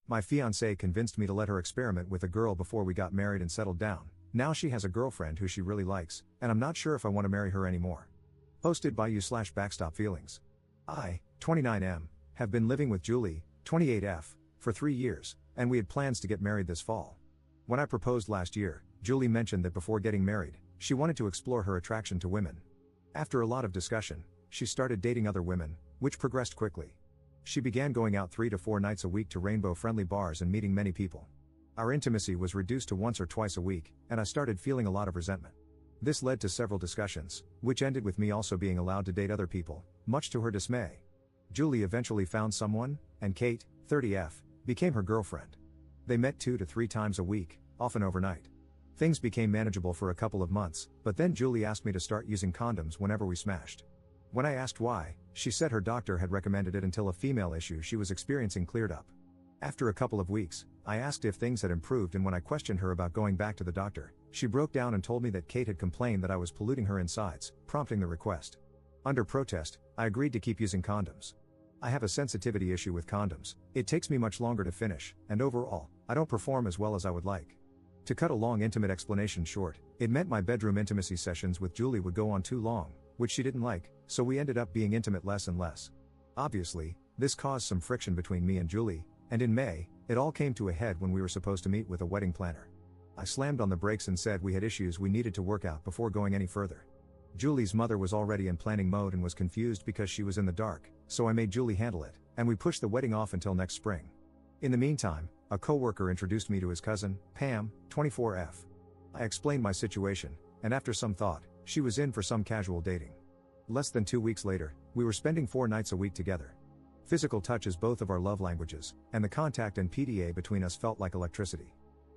My fiancée convinced me to let her experiment with a girl before we got married and settled down. Now she has a girlfriend who she really likes, and I'm not sure if I want to marry her anymore. Posted by you/backstop feelings. I, 29M, have been living with Julie, 28F, for 3 years, and we had plans to get married this fall. When I proposed last year, Julie mentioned that before getting married, she wanted to explore her attraction to women. After a lot of discussion, she started dating other women, which progressed quickly. She began going out 3 to 4 nights a week to rainbow-friendly bars and meeting many people. Our intimacy was reduced to once or twice a week, and I started feeling a lot of resentment. This led to several discussions, which ended with me also being allowed to date other people, much to her dismay. Julie eventually found someone, and Kate, 30F, became her girlfriend. They met 2 to 3 times a week, often overnight. Things became manageable for a couple of months, but then Julie asked me to start using condoms whenever we smashed. When I asked why, she said her doctor had recommended it until a female issue she was experiencing cleared up. After a couple of weeks, I asked if things had improved, and when I questioned her about going back to the doctor, she broke down and told me that Kate had complained that I was polluting her insides, prompting the request. Under protest, I agreed to keep using condoms. I have a sensitivity issue with condoms. It takes me much longer to finish, and overall, I don't perform as well as I would like. To cut a long intimate explanation short, it meant my bedroom intimacy sessions with Julie would go on too long, which she didn't like, so we ended up being intimate less and less. Obviously, this caused some friction between me and Julie, and in May, it all came to a head when we were supposed to meet with a wedding planner. I slammed on the brakes and said we had issues we needed to work out before going any further. Julie's mother was already in planning mode and was confused because she was in the dark, so I made Julie handle it, and we pushed the wedding off until next spring. In the meantime, a coworker introduced me to his cousin, Pam, 24F. I explained my situation, and after some thought, she was in for some casual dating. Less than 2 weeks later, we were spending 4 nights a week together. Physical touch is both of our love languages, and the contact and PDA between us felt like electricity.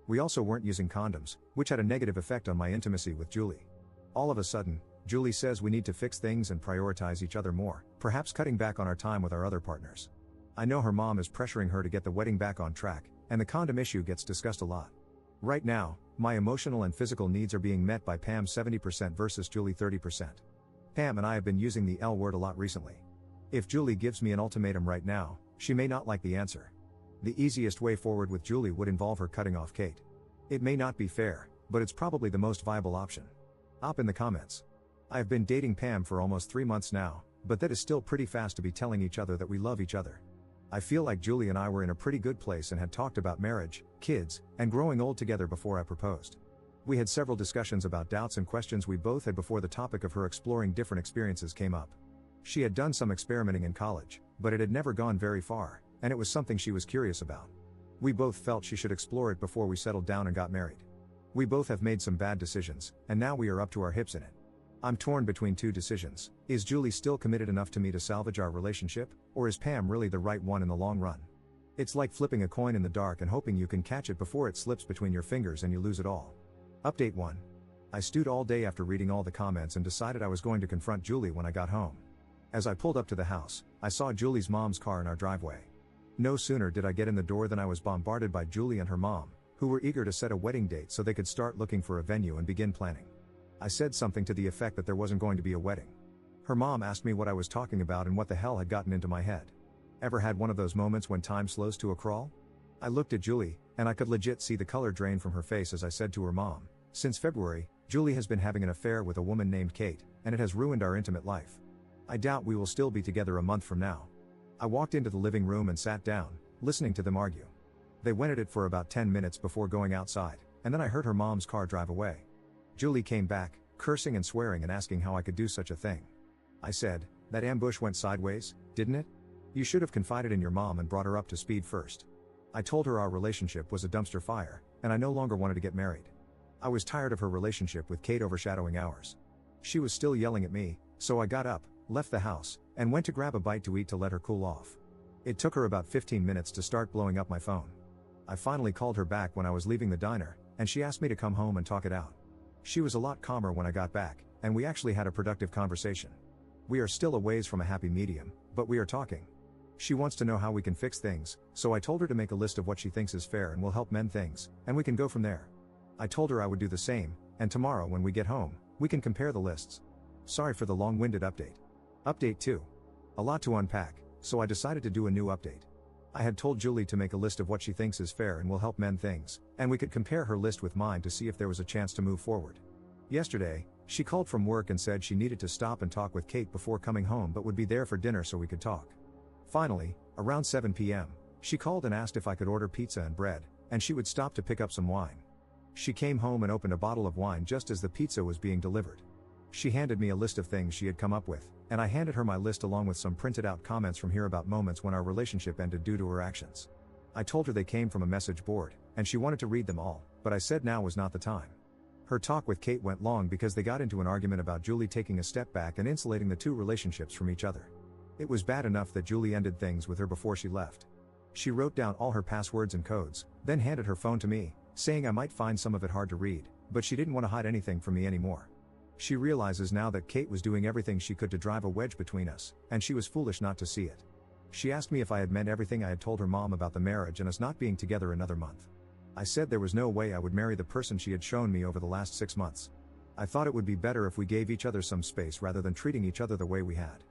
We also weren't using condoms, which had a negative effect on my intimacy with Julie. All of a sudden, Julie says we need to fix things and prioritize each other more, perhaps cutting back on our time with our other partners. I know her mom is pressuring her to get the wedding back on track, and the condom issue gets discussed a lot. Right now, my emotional and physical needs are being met by Pam 70% versus Julie 30%. Pam and I have been using the L word a lot recently. If Julie gives me an ultimatum right now, she may not like the answer. The easiest way forward with Julie would involve her cutting off Kate. It may not be fair, but it's probably the most viable option. Op in the comments. I have been dating Pam for almost 3 months now, but that is still pretty fast to be telling each other that we love each other. I feel like Julie and I were in a pretty good place and had talked about marriage, kids, and growing old together before I proposed. We had several discussions about doubts and questions we both had before the topic of her exploring different experiences came up. She had done some experimenting in college, but it had never gone very far, and it was something she was curious about. We both felt she should explore it before we settled down and got married. We both have made some bad decisions, and now we are up to our hips in it. I'm torn between 2 decisions. Is Julie still committed enough to me to salvage our relationship, or is Pam really the right one in the long run? It's like flipping a coin in the dark and hoping you can catch it before it slips between your fingers and you lose it all. Update 1. I stewed all day after reading all the comments and decided I was going to confront Julie when I got home. As I pulled up to the house, I saw Julie's mom's car in our driveway. No sooner did I get in the door than I was bombarded by Julie and her mom, who were eager to set a wedding date so they could start looking for a venue and begin planning. I said something to the effect that there wasn't going to be a wedding. Her mom asked me what I was talking about and what the hell had gotten into my head. Ever had one of those moments when time slows to a crawl? I looked at Julie, and I could legit see the color drain from her face as I said to her mom, "Since February, Julie has been having an affair with a woman named Kate, and it has ruined our intimate life. I doubt we will still be together a month from now." I walked into the living room and sat down, listening to them argue. They went at it for about 10 minutes before going outside, and then I heard her mom's car drive away. Julie came back, cursing and swearing and asking how I could do such a thing. I said, "That ambush went sideways, didn't it? You should have confided in your mom and brought her up to speed first." I told her our relationship was a dumpster fire, and I no longer wanted to get married. I was tired of her relationship with Kate overshadowing ours. She was still yelling at me, so I got up, left the house, and went to grab a bite to eat to let her cool off. It took her about 15 minutes to start blowing up my phone. I finally called her back when I was leaving the diner, and she asked me to come home and talk it out. She was a lot calmer when I got back, and we actually had a productive conversation. We are still a ways from a happy medium, but we are talking. She wants to know how we can fix things, so I told her to make a list of what she thinks is fair and will help mend things, and we can go from there. I told her I would do the same, and tomorrow when we get home, we can compare the lists. Sorry for the long-winded update. Update 2. A lot to unpack, so I decided to do a new update. I had told Julie to make a list of what she thinks is fair and will help mend things, and we could compare her list with mine to see if there was a chance to move forward. Yesterday, she called from work and said she needed to stop and talk with Kate before coming home but would be there for dinner so we could talk. Finally, around 7 p.m., she called and asked if I could order pizza and bread, and she would stop to pick up some wine. She came home and opened a bottle of wine just as the pizza was being delivered. She handed me a list of things she had come up with, and I handed her my list along with some printed out comments from here about moments when our relationship ended due to her actions. I told her they came from a message board, and she wanted to read them all, but I said now was not the time. Her talk with Kate went long because they got into an argument about Julie taking a step back and insulating the two relationships from each other. It was bad enough that Julie ended things with her before she left. She wrote down all her passwords and codes, then handed her phone to me, saying I might find some of it hard to read, but she didn't want to hide anything from me anymore. She realizes now that Kate was doing everything she could to drive a wedge between us, and she was foolish not to see it. She asked me if I had meant everything I had told her mom about the marriage and us not being together another month. I said there was no way I would marry the person she had shown me over the last 6 months. I thought it would be better if we gave each other some space rather than treating each other the way we had.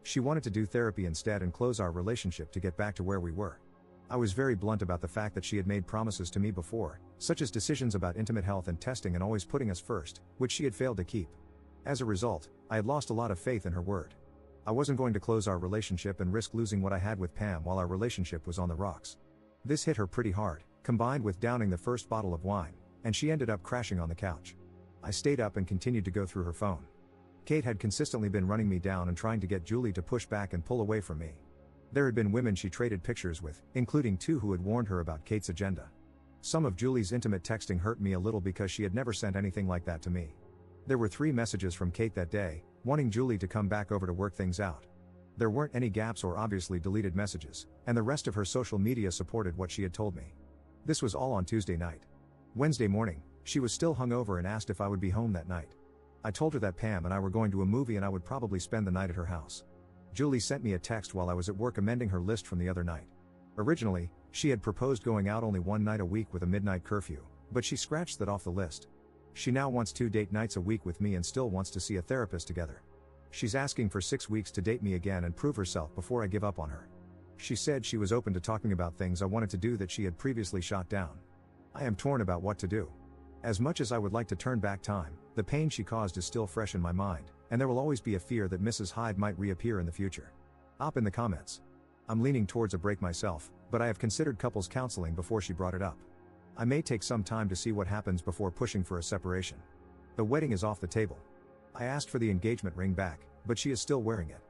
She wanted to do therapy instead and close our relationship to get back to where we were. I was very blunt about the fact that she had made promises to me before, such as decisions about intimate health and testing and always putting us first, which she had failed to keep. As a result, I had lost a lot of faith in her word. I wasn't going to close our relationship and risk losing what I had with Pam while our relationship was on the rocks. This hit her pretty hard, combined with downing the first bottle of wine, and she ended up crashing on the couch. I stayed up and continued to go through her phone. Kate had consistently been running me down and trying to get Julie to push back and pull away from me. There had been women she traded pictures with, including 2 who had warned her about Kate's agenda. Some of Julie's intimate texting hurt me a little because she had never sent anything like that to me. There were 3 messages from Kate that day, wanting Julie to come back over to work things out. There weren't any gaps or obviously deleted messages, and the rest of her social media supported what she had told me. This was all on Tuesday night. Wednesday morning, she was still hungover and asked if I would be home that night. I told her that Pam and I were going to a movie and I would probably spend the night at her house. Julie sent me a text while I was at work amending her list from the other night. Originally, she had proposed going out only 1 night a week with a midnight curfew, but she scratched that off the list. She now wants 2 date nights a week with me and still wants to see a therapist together. She's asking for 6 weeks to date me again and prove herself before I give up on her. She said she was open to talking about things I wanted to do that she had previously shot down. I am torn about what to do. As much as I would like to turn back time, the pain she caused is still fresh in my mind, and there will always be a fear that Mrs. Hyde might reappear in the future. Up in the comments. I'm leaning towards a break myself, but I have considered couples counseling before she brought it up. I may take some time to see what happens before pushing for a separation. The wedding is off the table. I asked for the engagement ring back, but she is still wearing it.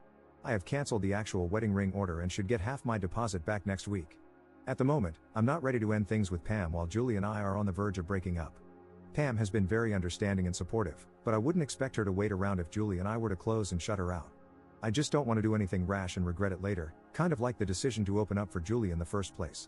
I have cancelled the actual wedding ring order and should get half my deposit back next week. At the moment, I'm not ready to end things with Pam while Julie and I are on the verge of breaking up. Pam has been very understanding and supportive, but I wouldn't expect her to wait around if Julie and I were to close and shut her out. I just don't want to do anything rash and regret it later, kind of like the decision to open up for Julie in the first place.